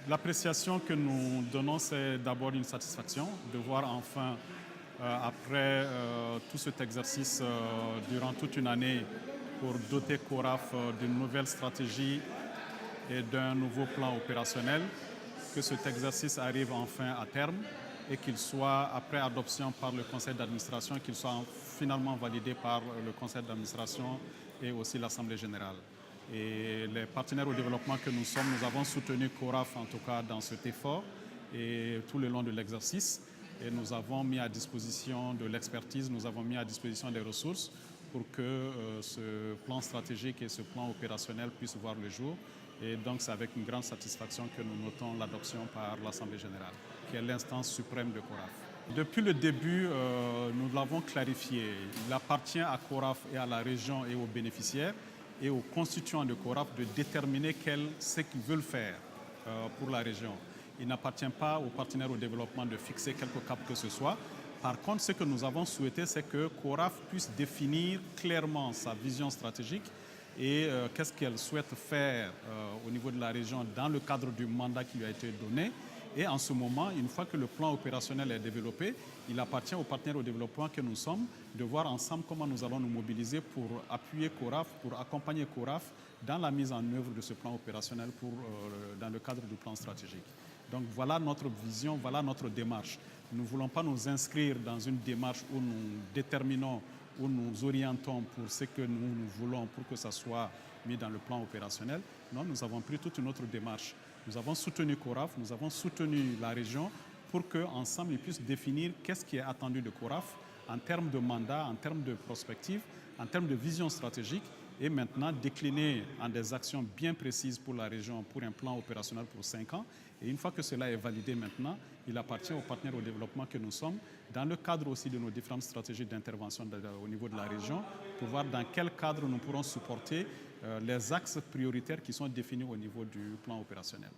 L'appréciation que nous donnons, c'est d'abord une satisfaction de voir enfin, après tout cet exercice durant toute une année pour doter CORAF d'une nouvelle stratégie et d'un nouveau plan opérationnel, que cet exercice arrive enfin à terme et qu'il soit, après adoption par le conseil d'administration, qu'il soit finalement validé par le conseil d'administration et aussi l'Assemblée générale. Et les partenaires au développement que nous sommes, nous avons soutenu CORAF en tout cas dans cet effort et tout le long de l'exercice. Et nous avons mis à disposition de l'expertise, nous avons mis à disposition des ressources pour que ce plan stratégique et ce plan opérationnel puissent voir le jour. Et donc c'est avec une grande satisfaction que nous notons l'adoption par l'Assemblée générale, qui est l'instance suprême de CORAF. Depuis le début, nous l'avons clarifié. Il appartient à CORAF et à la région et aux bénéficiaires et aux constituants de CORAF de déterminer ce qu'ils veulent faire pour la région. Il n'appartient pas aux partenaires au développement de fixer quelque cap que ce soit. Par contre, ce que nous avons souhaité, c'est que CORAF puisse définir clairement sa vision stratégique et qu'est-ce qu'elle souhaite faire au niveau de la région dans le cadre du mandat qui lui a été donné. Et en ce moment, une fois que le plan opérationnel est développé, il appartient aux partenaires au développement que nous sommes de voir ensemble comment nous allons nous mobiliser pour appuyer CORAF, pour accompagner CORAF dans la mise en œuvre de ce plan opérationnel dans le cadre du plan stratégique. Donc voilà notre vision, voilà notre démarche. Nous ne voulons pas nous inscrire dans une démarche où nous déterminons, où nous orientons pour ce que nous voulons pour que ça soit mis dans le plan opérationnel. Non, nous avons pris toute une autre démarche. Nous avons soutenu CORAF, nous avons soutenu la région pour qu'ensemble ils puissent définir qu'est-ce qui est attendu de CORAF en termes de mandat, en termes de prospective, en termes de vision stratégique et maintenant décliner en des actions bien précises pour la région, pour un plan opérationnel pour 5 ans. Et une fois que cela est validé maintenant, il appartient aux partenaires au développement que nous sommes, dans le cadre aussi de nos différentes stratégies d'intervention au niveau de la région, pour voir dans quel cadre nous pourrons supporter les axes prioritaires qui sont définis au niveau du plan opérationnel.